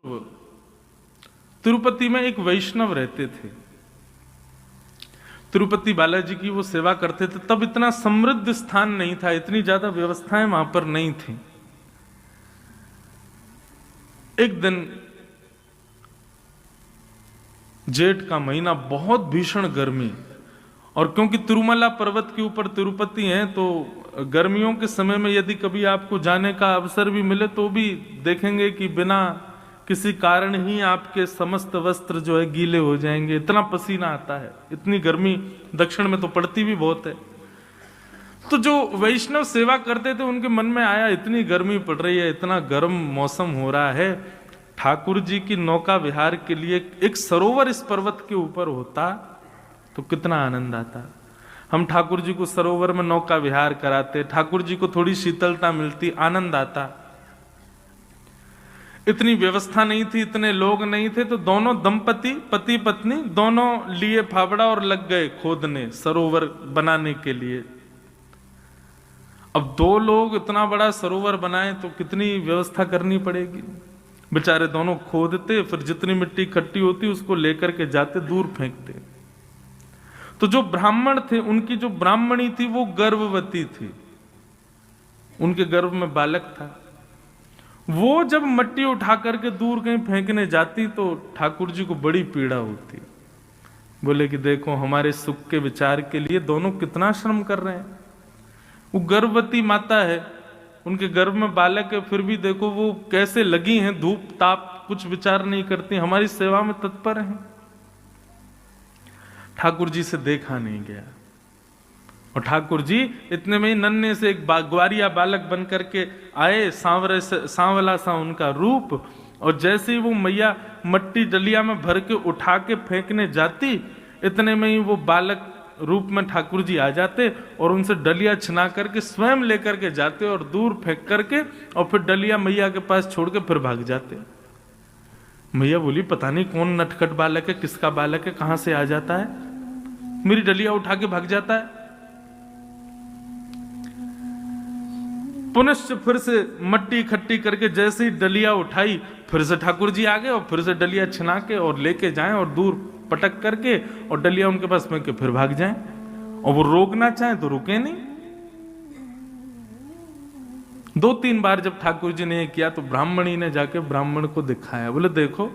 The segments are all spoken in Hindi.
तिरुपति में एक वैष्णव रहते थे। तिरुपति बालाजी की वो सेवा करते थे। तब इतना समृद्ध स्थान नहीं था, इतनी ज्यादा व्यवस्थाएं वहां पर नहीं थी। एक दिन जेठ का महीना, बहुत भीषण गर्मी, और क्योंकि तिरुमला पर्वत के ऊपर तिरुपति है तो गर्मियों के समय में यदि कभी आपको जाने का अवसर भी मिले तो भी देखेंगे कि बिना किसी कारण ही आपके समस्त वस्त्र जो है गीले हो जाएंगे, इतना पसीना आता है। इतनी गर्मी दक्षिण में तो पड़ती भी बहुत है। तो जो वैष्णव सेवा करते थे उनके मन में आया, इतनी गर्मी पड़ रही है, इतना गर्म मौसम हो रहा है, ठाकुर जी की नौका विहार के लिए एक सरोवर इस पर्वत के ऊपर होता तो कितना आनंद आता। हम ठाकुर जी को सरोवर में नौका विहार कराते, ठाकुर जी को थोड़ी शीतलता मिलती, आनंद आता। इतनी व्यवस्था नहीं थी, इतने लोग नहीं थे, तो दोनों दंपति, पति पत्नी दोनों लिए फावड़ा और लग गए खोदने सरोवर बनाने के लिए। अब दो लोग इतना बड़ा सरोवर बनाए तो कितनी व्यवस्था करनी पड़ेगी। बेचारे दोनों खोदते, फिर जितनी मिट्टी इकट्ठी होती उसको लेकर के जाते, दूर फेंकते। तो जो ब्राह्मण थे, उनकी जो ब्राह्मणी थी वो गर्भवती थी, उनके गर्भ में बालक था। वो जब मट्टी उठा करके दूर कहीं फेंकने जाती तो ठाकुर जी को बड़ी पीड़ा होती। बोले कि देखो हमारे सुख के विचार के लिए दोनों कितना श्रम कर रहे हैं। वो गर्भवती माता है, उनके गर्भ में बालक है, फिर भी देखो वो कैसे लगी हैं, धूप ताप कुछ विचार नहीं करती, हमारी सेवा में तत्पर हैं। ठाकुर जी से देखा नहीं गया, और ठाकुर जी इतने में ही नन्हे से एक ग्वारिया बालक बन करके आए, सांवला सा उनका रूप, और जैसे ही वो मैया मट्टी डलिया में भर के उठा के फेंकने जाती, इतने में ही वो बालक रूप में ठाकुर जी आ जाते और उनसे डलिया छिना करके स्वयं लेकर के जाते और दूर फेंक करके, और फिर डलिया मैया के पास छोड़ के फिर भाग जाते। मैया बोली पता नहीं कौन नटखट बालक है, किसका बालक है, कहां से आ जाता है, मेरी डलिया उठा के भाग जाता है। पुनश्च फिर से मट्टी इकट्ठी करके जैसे ही डलिया उठाई, फिर से ठाकुर जी आ गए और फिर से डलिया छिना के और लेके जाएं और दूर पटक करके और डलिया उनके पास फेंक के फिर भाग जाएं, और वो रोकना चाहे तो रुके नहीं। 2-3 बार जब ठाकुर जी ने ये किया तो ब्राह्मणी ने जाके ब्राह्मण को दिखाया, बोले देखो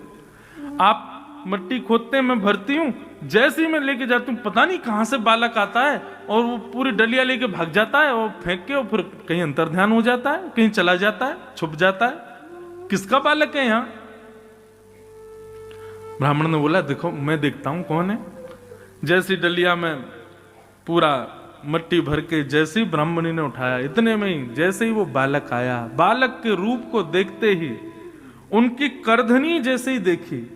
आप मट्टी खोदते मैं भरती हूं, जैसे ही मैं लेके जाती हूँ पता नहीं कहां से बालक आता है और वो पूरी डलिया लेके भाग जाता है और फेंक के, और फिर कहीं अंतर्ध्यान हो जाता है, कहीं चला जाता है, छुप जाता है, किसका बालक है यहां। ब्राह्मण ने बोला देखो मैं देखता हूं कौन है। जैसी डलिया में पूरा मट्टी भर के जैसे ही ब्राह्मणी ने उठाया, इतने में ही जैसे ही वो बालक आया, बालक के रूप को देखते ही उनकी करधनी जैसे ही देखी,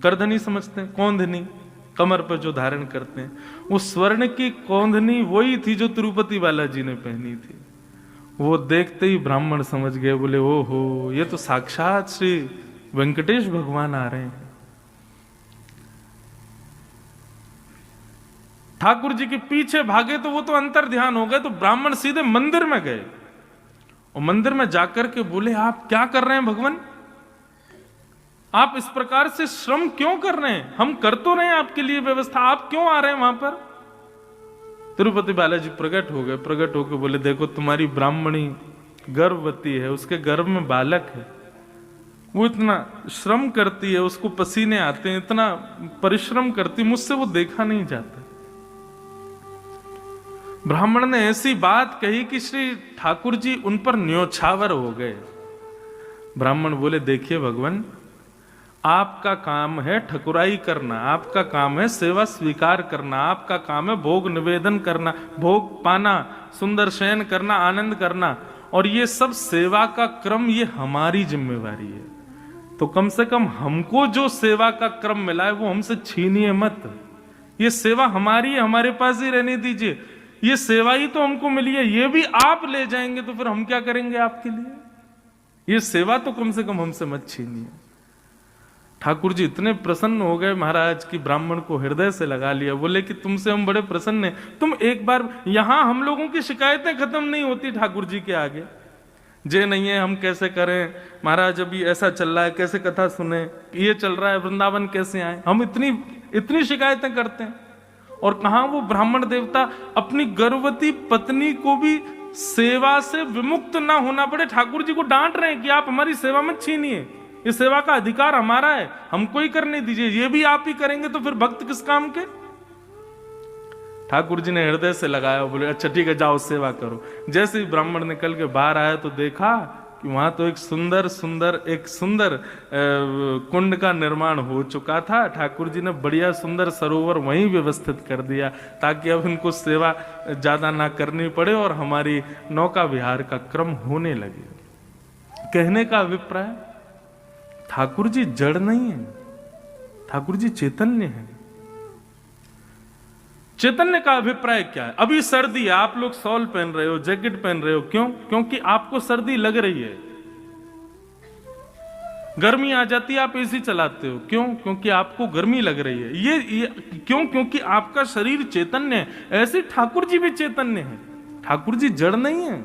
करधनी समझते हैं, कौंधनी कमर पर जो धारण करते हैं, वो स्वर्ण की कौंधनी वही थी जो तिरुपति बालाजी ने पहनी थी। वो देखते ही ब्राह्मण समझ गए, बोले ओहो ये तो साक्षात श्री वेंकटेश भगवान आ रहे हैं। ठाकुर जी के पीछे भागे तो वो तो अंतर ध्यान हो गए, तो ब्राह्मण सीधे मंदिर में गए और मंदिर में जाकर के बोले आप क्या कर रहे हैं भगवान, आप इस प्रकार से श्रम क्यों कर रहे हैं, हम कर तो रहे हैं आपके लिए व्यवस्था, आप क्यों आ रहे हैं वहां पर। तिरुपति बालाजी प्रकट हो गए, प्रकट होकर बोले देखो तुम्हारी ब्राह्मणी गर्भवती है, उसके गर्भ में बालक है, वो इतना श्रम करती है, उसको पसीने आते हैं, इतना परिश्रम करती, मुझसे वो देखा नहीं जाता। ब्राह्मण ने ऐसी बात कही कि श्री ठाकुर जी उन पर न्योछावर हो गए। ब्राह्मण बोले देखिए भगवान, आपका काम है ठकुराई करना, आपका काम है सेवा स्वीकार करना, आपका काम है भोग निवेदन करना, भोग पाना, सुंदर शयन करना, आनंद करना, और ये सब सेवा का क्रम ये हमारी जिम्मेवारी है। तो कम से कम हमको जो सेवा का क्रम मिला है वो हमसे छीनिए मत। ये सेवा हमारी है, हमारे पास ही रहने दीजिए। ये सेवा ही तो हमको मिली है, ये भी आप ले जाएंगे तो फिर हम क्या करेंगे आपके लिए। ये सेवा तो कम से कम हमसे मत छीनिए। ठाकुर जी इतने प्रसन्न हो गए महाराज की ब्राह्मण को हृदय से लगा लिया। बोले कि तुमसे हम बड़े प्रसन्न हैं, तुम एक बार यहां, हम लोगों की शिकायतें खत्म नहीं होती ठाकुर जी के आगे, जे नहीं है हम कैसे करें महाराज, अभी ऐसा चल रहा है, कैसे कथा सुने, ये चल रहा है, वृंदावन कैसे आए, हम इतनी शिकायतें करते हैं। और कहां वो ब्राह्मण देवता अपनी गर्भवती पत्नी को भी सेवा से विमुक्त ना होना पड़े, ठाकुर जी को डांट रहे हैं कि आप हमारी सेवा मत छीनिए, ये सेवा का अधिकार हमारा है, हमको ही करने दीजिए, ये भी आप ही करेंगे तो फिर भक्त किस काम के। ठाकुर जी ने हृदय से लगाया, बोले अच्छा ठीक है जाओ सेवा करो। जैसे ही ब्राह्मण निकल के बाहर आया तो देखा कि वहां तो एक सुंदर कुंड का निर्माण हो चुका था। ठाकुर जी ने बढ़िया सुंदर सरोवर वहीं व्यवस्थित कर दिया ताकि अब इनको सेवा ज्यादा ना करनी पड़े और हमारी नौका विहार का क्रम होने लगे। कहने का अभिप्राय, ठाकुर जी जड़ नहीं है, ठाकुर जी चैतन्य है। चैतन्य का अभिप्राय क्या है? अभी सर्दी है, आप लोग शॉल पहन रहे हो, जैकेट पहन रहे हो, क्यों? क्योंकि आपको सर्दी लग रही है। गर्मी आ जाती है आप एसी चलाते हो, क्यों? क्योंकि आपको गर्मी लग रही है। ये क्यों? क्योंकि आपका शरीर चैतन्य है। ऐसे ठाकुर जी भी चैतन्य है, ठाकुर जी जड़ नहीं है।